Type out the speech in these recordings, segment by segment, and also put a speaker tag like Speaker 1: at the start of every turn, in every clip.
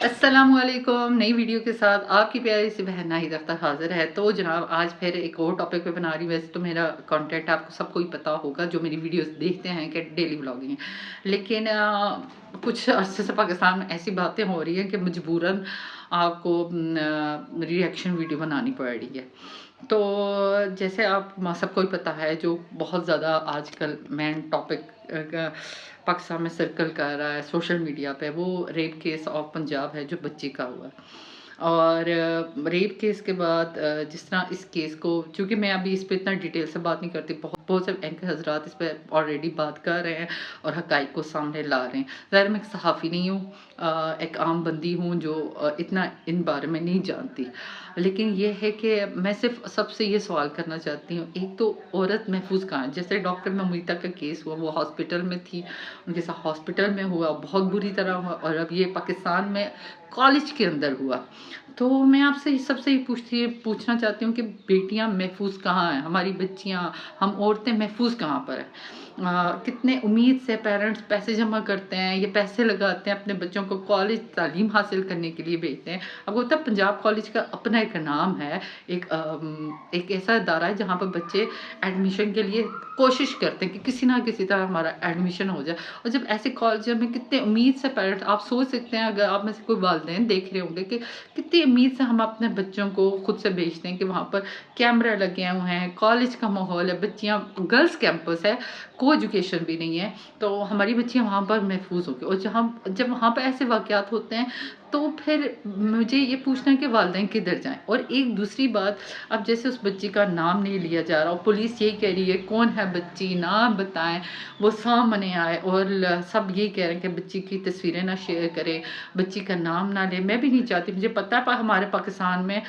Speaker 1: السلام علیکم، نئی ویڈیو کے ساتھ آپ کی پیاری سی بہن ناہید اختر حاضر ہے۔ تو جناب آج پھر ایک اور ٹاپک پہ بنا رہی ہوں۔ ویسے تو میرا کانٹینٹ آپ کو سب کو ہی پتا ہوگا جو میری ویڈیوز دیکھتے ہیں کہ ڈیلی بلاگنگ ہے، لیکن کچھ عرصے سے پاکستان میں ایسی باتیں ہو رہی ہیں کہ مجبوراً آپ کو ری ایکشن ویڈیو بنانی پڑ رہی ہے۔ تو جیسے آپ سب کو ہی پتہ ہے جو بہت زیادہ آج کل مین ٹاپک پاکستان میں سرکل کر رہا ہے سوشل میڈیا پہ، وہ ریپ کیس آف پنجاب ہے جو بچی کا ہوا ہے۔ اور ریپ کیس کے بعد جس طرح اس کیس کو، چونکہ میں ابھی اس پہ اتنا ڈیٹیل سے بات نہیں کرتی، بہت سے اینکر حضرات اس پہ آلریڈی بات کر رہے ہیں اور حقائق کو سامنے لا رہے ہیں۔ ظاہر میں ایک صحافی نہیں ہوں، ایک عام بندی ہوں جو اتنا ان بارے میں نہیں جانتی، لیکن یہ ہے کہ میں صرف سب سے یہ سوال کرنا چاہتی ہوں، ایک تو عورت محفوظ کہاں ہے؟ جیسے ڈاکٹر ممیتا کا کیس ہوا، وہ ہاسپٹل میں تھی، ان کے ساتھ ہاسپٹل میں ہوا، بہت بری طرح ہوا، اور اب یہ پاکستان میں کالج کے اندر ہوا۔ تو میں آپ سے سب سے پوچھنا چاہتی ہوں کہ بیٹیاں محفوظ کہاں ہیں؟ ہماری بچیاں، ہم عورتیں محفوظ کہاں پر ہیں؟ کتنے امید سے پیرنٹس پیسے جمع کرتے ہیں، یہ پیسے لگاتے ہیں اپنے بچوں کو کالج تعلیم حاصل کرنے کے لیے بھیجتے ہیں۔ اب ہوتا ہے پنجاب کالج کا اپنا ایک نام ہے، ایک ایسا ادارہ ہے جہاں پر بچے ایڈمیشن کے لیے کوشش کرتے ہیں کہ کسی نہ کسی طرح ہمارا ایڈمیشن ہو جائے، اور جب ایسے کالجوں میں کتنے امید سے پیرنٹس، آپ سوچ سکتے ہیں اگر آپ میں سے کوئی والدین دیکھ رہے ہوں گے کہ کتنی امید سے ہم اپنے بچوں کو خود سے بھیجتے ہیں کہ وہاں پر کیمرہ لگے ہوئے ہیں، کالج کا ماحول ہے، بچیاں گرلز کیمپس ہے، کو ایجوکیشن بھی نہیں ہے، تو ہماری بچیاں وہاں پر محفوظ ہو گئی۔ اور جب وہاں پر ایسے واقعات ہوتے ہیں تو پھر مجھے یہ پوچھنا ہے کہ والدین کدھر جائیں۔ اور ایک دوسری بات، اب جیسے اس بچی کا نام نہیں لیا جا رہا، اور پولیس یہی کہہ رہی ہے کون ہے بچی، نام بتائیں، وہ سامنے آئے، اور سب یہی کہہ رہے ہیں کہ بچی کی تصویریں نہ شیئر کریں، بچی کا نام نہ لیں۔ میں بھی نہیں چاہتی، مجھے پتہ ہے ہمارے پاکستان میں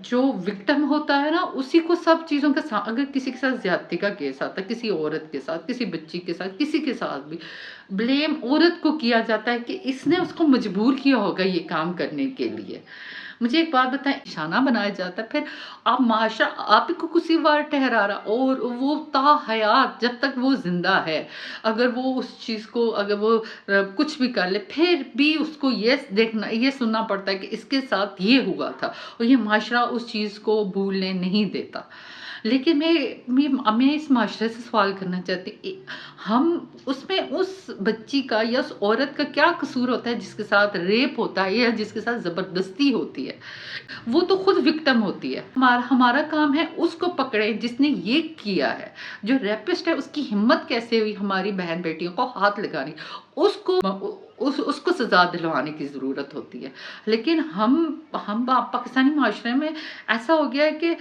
Speaker 1: جو وکٹم ہوتا ہے نا، اسی کو سب چیزوں کے ساتھ، اگر کسی کے ساتھ زیادتی کا کیس آتا ہے، کسی عورت کے ساتھ، کسی بچی کے ساتھ، کسی کے ساتھ بھی، بلیم عورت کو کیا جاتا ہے کہ اس نے اس کو مجبور کیا ہوگا یہ کام کرنے کے لیے۔ مجھے ایک بات بتائیں، نشانہ بنایا جاتا ہے، پھر آپ معاشرہ آپ ہی کو قصوروار ٹھہرا رہا، اور وہ تا حیات جب تک وہ زندہ ہے، اگر وہ اس چیز کو، اگر وہ کچھ بھی کر لے، پھر بھی اس کو یہ سننا پڑتا ہے کہ اس کے ساتھ یہ ہوا تھا، اور یہ معاشرہ اس چیز کو بھولنے نہیں دیتا۔ لیکن میں اس معاشرے سے سوال کرنا چاہتی ہوں، ہم اس میں اس بچی کا یا اس عورت کا کیا قصور ہوتا ہے جس کے ساتھ ریپ ہوتا ہے یا جس کے ساتھ زبردستی ہوتی ہے؟ وہ تو خود وکٹم ہوتی ہے۔ ہمارا کام ہے اس کو پکڑیں جس نے یہ کیا ہے، جو ریپسٹ ہے، اس کی ہمت کیسے ہوئی ہماری بہن بیٹیوں کو ہاتھ لگانی، اس کو سزا دلوانے کی ضرورت ہوتی ہے۔ لیکن ہم پاکستانی معاشرے میں ایسا ہو گیا ہے کہ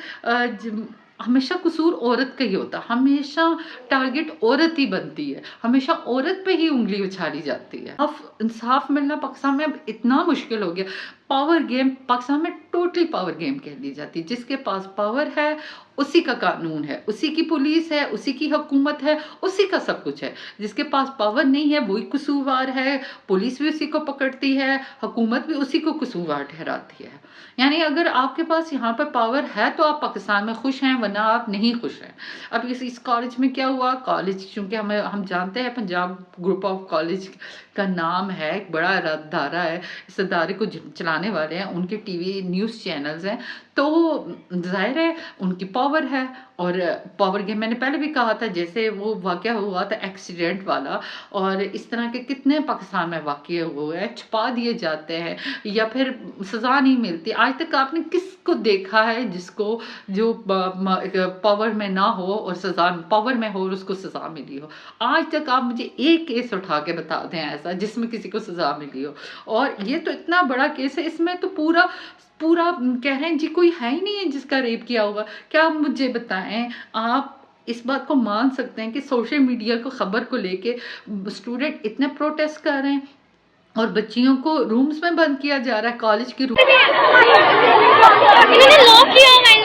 Speaker 1: ہمیشہ قصور عورت کا ہی ہوتا ہے، ہمیشہ ٹارگٹ عورت ہی بنتی ہے، ہمیشہ عورت پہ ہی انگلی اچھالی جاتی ہے۔ اب انصاف ملنا پاکستان میں اب اتنا مشکل ہو گیا، پاور گیم پاکستان میں ٹوٹلی پاور گیم کہہ دی جاتی ہے، جس کے پاس پاور ہے اسی کا قانون ہے، اسی کی پولیس ہے، اسی کی حکومت ہے، اسی کا سب کچھ ہے۔ جس کے پاس پاور نہیں ہے وہی قصوروار ہے، پولیس بھی اسی کو پکڑتی ہے، حکومت بھی اسی کو قصوروار ٹھہراتی ہے۔ یعنی اگر آپ کے پاس یہاں پر پاور ہے تو آپ پاکستان میں خوش ہیں، ورنہ آپ نہیں خوش ہیں۔ اب اس کالج میں کیا ہوا، کالج چونکہ ہم جانتے ہیں پنجاب گروپ آف کالج کا نام ہے، ایک بڑا ادارہ ہے، اس ادارے کو چلانے والے ہیں، ان کے ٹی وی نیوز چینلز ہیں، تو ظاہر ہے ان کی پاور ہے۔ اور پاور گیم میں نے پہلے بھی کہا تھا، جیسے وہ واقعہ ہوا تھا ایکسیڈنٹ والا، اور اس طرح کے کتنے پاکستان میں واقعے ہوئے ہیں، چھپا دیے جاتے ہیں یا پھر سزا نہیں ملتی۔ آج تک آپ نے کس کو دیکھا ہے جس کو جو پاور میں نہ ہو اور سزا پاور میں ہو اور اس کو سزا ملی ہو؟ آج تک آپ مجھے ایک کیس اٹھا کے بتا دیں ایسا جس میں کسی کو سزا ملی ہو؟ اور یہ تو اتنا بڑا کیس ہے، اس میں تو پورا کہہ رہے ہیں جی کوئی ہے ہی نہیں ہے جس کا ریپ کیا ہوگا۔ کیا آپ مجھے بتائیں، آپ اس بات کو مان سکتے ہیں کہ سوشل میڈیا کو خبر کو لے کے اسٹوڈنٹ اتنے پروٹیسٹ کر رہے ہیں اور بچیوں کو رومز میں بند کیا جا رہا ہے، کالج کے روم